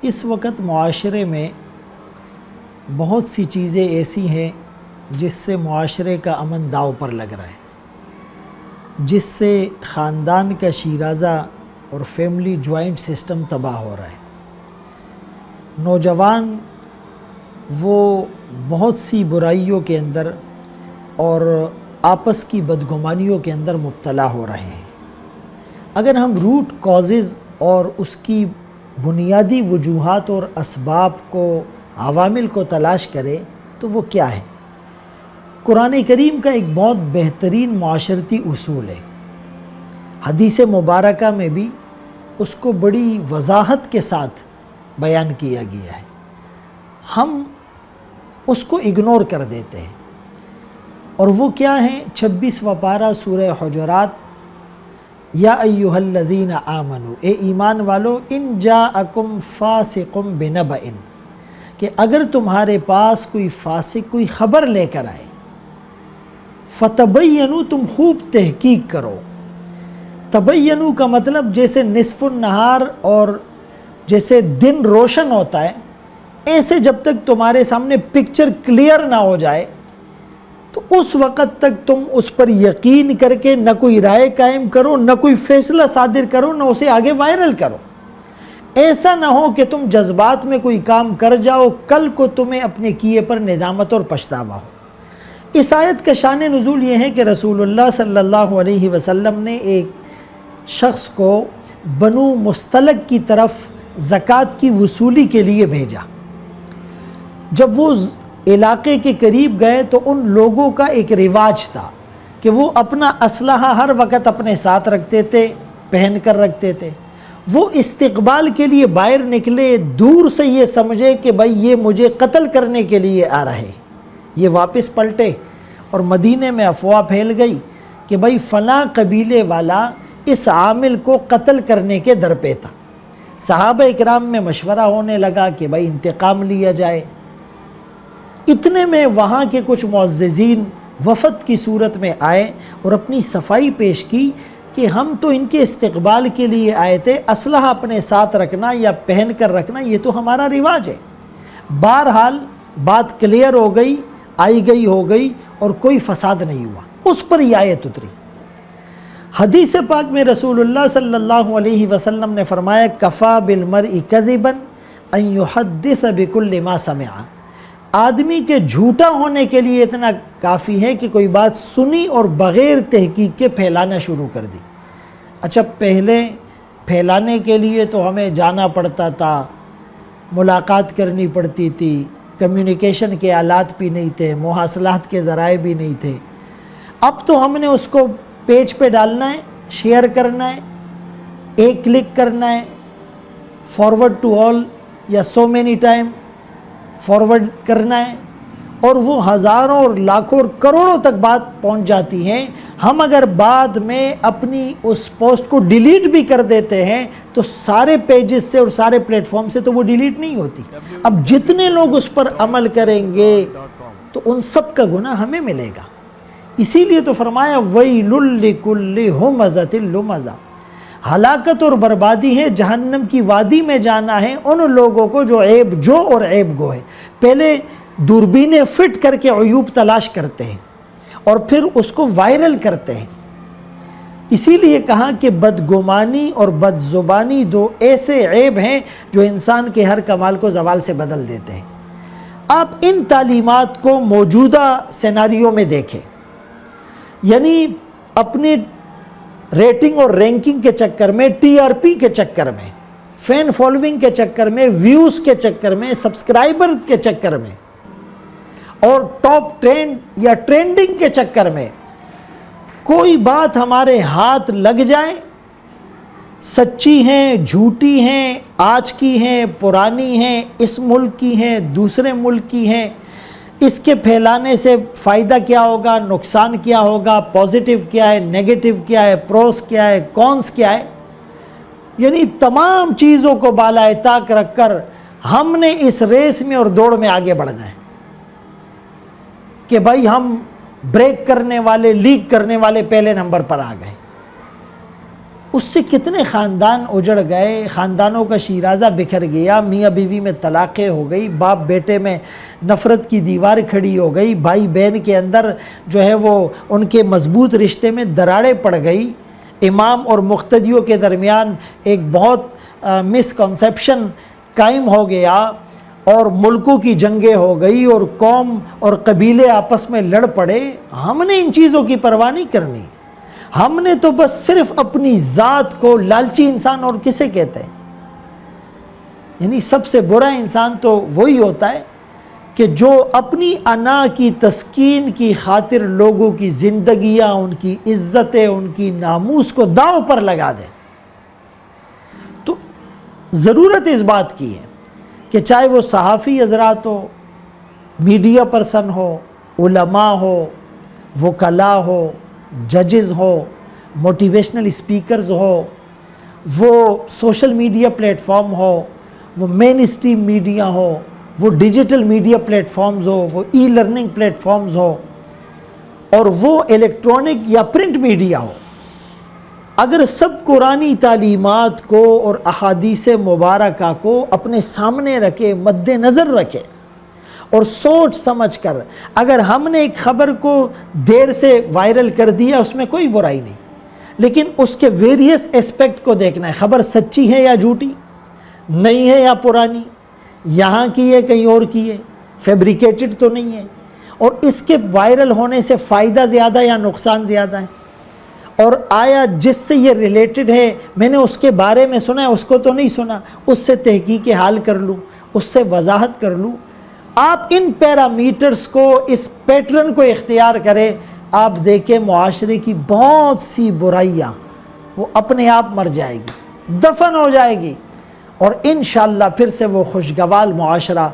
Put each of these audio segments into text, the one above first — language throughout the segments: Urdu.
اس وقت معاشرے میں بہت سی چیزیں ایسی ہیں جس سے معاشرے کا امن داؤ پر لگ رہا ہے، جس سے خاندان کا شیرازہ اور فیملی جوائنٹ سسٹم تباہ ہو رہا ہے۔ نوجوان وہ بہت سی برائیوں کے اندر اور آپس کی بدگمانیوں کے اندر مبتلا ہو رہے ہیں۔ اگر ہم روٹ کازز اور اس کی بنیادی وجوہات اور اسباب کو، عوامل کو تلاش کریں تو وہ کیا ہے؟ قرآن کریم کا ایک بہت بہترین معاشرتی اصول ہے، حدیث مبارکہ میں بھی اس کو بڑی وضاحت کے ساتھ بیان کیا گیا ہے، ہم اس کو اگنور کر دیتے ہیں۔ اور وہ کیا ہیں؟ 26واں پارہ سورہ حجرات، یا ایھا الذین آمنوا، اے ایمان والو، ان جاءکم فاسق بنبأ، کہ اگر تمہارے پاس کوئی فاسق کوئی خبر لے کر آئے، فتبینوا، تم خوب تحقیق کرو۔ تبینوا کا مطلب جیسے نصف النہار اور جیسے دن روشن ہوتا ہے، ایسے جب تک تمہارے سامنے پکچر کلیئر نہ ہو جائے تو اس وقت تک تم اس پر یقین کر کے نہ کوئی رائے قائم کرو، نہ کوئی فیصلہ صادر کرو، نہ اسے آگے وائرل کرو۔ ایسا نہ ہو کہ تم جذبات میں کوئی کام کر جاؤ، کل کو تمہیں اپنے کیے پر ندامت اور پچھتاوا ہو۔ اس آیت کا شان نزول یہ ہے کہ رسول اللہ صلی اللہ علیہ وسلم نے ایک شخص کو بنو مستلق کی طرف زکوٰۃ کی وصولی کے لیے بھیجا۔ جب وہ علاقے کے قریب گئے تو ان لوگوں کا ایک رواج تھا کہ وہ اپنا اسلحہ ہر وقت اپنے ساتھ رکھتے تھے، پہن کر رکھتے تھے۔ وہ استقبال کے لیے باہر نکلے، دور سے یہ سمجھے کہ بھائی یہ مجھے قتل کرنے کے لیے آ رہے، یہ واپس پلٹے اور مدینے میں افواہ پھیل گئی کہ بھائی فلاں قبیلے والا اس عامل کو قتل کرنے کے در پہ تھا۔ صحابہ اکرام میں مشورہ ہونے لگا کہ بھائی انتقام لیا جائے۔ اتنے میں وہاں کے کچھ معززین وفد کی صورت میں آئے اور اپنی صفائی پیش کی کہ ہم تو ان کے استقبال کے لیے آئے تھے، اسلحہ اپنے ساتھ رکھنا یا پہن کر رکھنا یہ تو ہمارا رواج ہے۔ بہرحال بات کلیئر ہو گئی، آئی گئی ہو گئی اور کوئی فساد نہیں ہوا۔ اس پر یہ آیت اتری۔ حدیث پاک میں رسول اللہ صلی اللہ علیہ وسلم نے فرمایا، کفا بالمرء کذبا ان یحدث بکل ما سمع، آدمی کے جھوٹا ہونے کے لیے اتنا کافی ہے کہ کوئی بات سنی اور بغیر تحقیق کے پھیلانا شروع کر دی۔ اچھا، پہلے پھیلانے کے لیے تو ہمیں جانا پڑتا تھا، ملاقات کرنی پڑتی تھی، کمیونیکیشن کے آلات بھی نہیں تھے، مواصلات کے ذرائع بھی نہیں تھے۔ اب تو ہم نے اس کو پیج پہ ڈالنا ہے، شیئر کرنا ہے، ایک کلک کرنا ہے، فارورڈ ٹو آل یا سو مینی ٹائم فارورڈ کرنا ہے، اور وہ ہزاروں اور لاکھوں اور کروڑوں تک بات پہنچ جاتی ہے۔ ہم اگر بعد میں اپنی اس پوسٹ کو ڈیلیٹ بھی کر دیتے ہیں تو سارے پیجز سے اور سارے پلیٹ فارم سے تو وہ ڈیلیٹ نہیں ہوتی۔ اب جتنے لوگ اس پر عمل کریں گے تو ان سب کا گناہ ہمیں ملے گا۔ اسی لیے تو فرمایا وَيْلٌ لِّكُلِّ ہُمَزَةٍ لُمَزَةٍ، ہلاکت اور بربادی ہے، جہنم کی وادی میں جانا ہے ان لوگوں کو جو عیب جو اور عیب گو ہے۔ پہلے دوربینیں فٹ کر کے عیوب تلاش کرتے ہیں اور پھر اس کو وائرل کرتے ہیں۔ اسی لیے کہا کہ بدگمانی اور بدزبانی دو ایسے عیب ہیں جو انسان کے ہر کمال کو زوال سے بدل دیتے ہیں۔ آپ ان تعلیمات کو موجودہ سیناریو میں دیکھیں، یعنی اپنی ریٹنگ اور رینکنگ کے چکر میں، ٹی آر پی کے چکر میں، فین فالوئنگ کے چکر میں، ویوز کے چکر میں، سبسکرائبر کے چکر میں اور ٹاپ ٹرینڈ یا ٹرینڈنگ کے چکر میں کوئی بات ہمارے ہاتھ لگ جائے، سچی ہیں، جھوٹی ہیں، آج کی ہیں، پرانی ہیں، اس ملک کی ہیں، دوسرے ملک کی ہیں، اس کے پھیلانے سے فائدہ کیا ہوگا، نقصان کیا ہوگا، پازیٹیو کیا ہے، نیگیٹو کیا ہے، پروس کیا ہے، کونس کیا ہے، یعنی تمام چیزوں کو بالائے طاق رکھ کر ہم نے اس ریس میں اور دوڑ میں آگے بڑھنا ہے کہ بھائی ہم بریک کرنے والے، لیک کرنے والے پہلے نمبر پر آ گئے۔ اس سے کتنے خاندان اجڑ گئے، خاندانوں کا شیرازہ بکھر گیا، میاں بیوی میں طلاقیں ہو گئی، باپ بیٹے میں نفرت کی دیوار کھڑی ہو گئی، بھائی بہن کے اندر جو ہے وہ ان کے مضبوط رشتے میں دراڑیں پڑ گئی، امام اور مقتدیوں کے درمیان ایک بہت مسکنسیپشن قائم ہو گیا، اور ملکوں کی جنگیں ہو گئی، اور قوم اور قبیلے آپس میں لڑ پڑے۔ ہم نے ان چیزوں کی پرواہ نہیں کرنی، ہم نے تو بس صرف اپنی ذات کو، لالچی انسان اور کسے کہتے ہیں؟ یعنی سب سے برا انسان تو وہی ہوتا ہے کہ جو اپنی انا کی تسکین کی خاطر لوگوں کی زندگیاں، ان کی عزتیں، ان کی ناموس کو داؤ پر لگا دے۔ تو ضرورت اس بات کی ہے کہ چاہے وہ صحافی حضرات ہو، میڈیا پرسن ہو، علماء ہو، وکلاء ہو، ججز ہو، موٹیویشنل اسپیکرز ہو، وہ سوشل میڈیا پلیٹ فارم ہو، وہ مین اسٹریم میڈیا ہو، وہ ڈیجیٹل میڈیا پلیٹ فارمز ہو، وہ ای لرننگ پلیٹ فارمز ہو، اور وہ الیکٹرانک یا پرنٹ میڈیا ہو، اگر سب قرآنی تعلیمات کو اور احادیث مبارکہ کو اپنے سامنے رکھے، مد نظر رکھے، اور سوچ سمجھ کر اگر ہم نے ایک خبر کو دیر سے وائرل کر دیا، اس میں کوئی برائی نہیں، لیکن اس کے ویریس اسپیکٹ کو دیکھنا ہے، خبر سچی ہے یا جھوٹی، نئی ہے یا پرانی، یہاں کی ہے کہیں اور کی ہے، فیبریکیٹڈ تو نہیں ہے، اور اس کے وائرل ہونے سے فائدہ زیادہ یا نقصان زیادہ ہے، اور آیا جس سے یہ ریلیٹڈ ہے میں نے اس کے بارے میں سنا ہے، اس کو تو نہیں سنا، اس سے تحقیق حال کر لوں، اس سے وضاحت کر لوں۔ آپ ان پیرامیٹرز کو، اس پیٹرن کو اختیار کریں، آپ دیکھیں معاشرے کی بہت سی برائیاں وہ اپنے آپ مر جائے گی، دفن ہو جائے گی، اور انشاءاللہ پھر سے وہ خوشگوار معاشرہ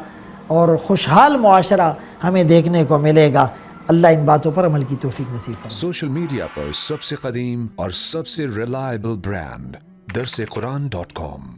اور خوشحال معاشرہ ہمیں دیکھنے کو ملے گا۔ اللہ ان باتوں پر عمل کی توفیق نصیب فرمائے۔ سوشل میڈیا پر سب سے قدیم اور سب سے ریلائبل برانڈ درسقرآن.com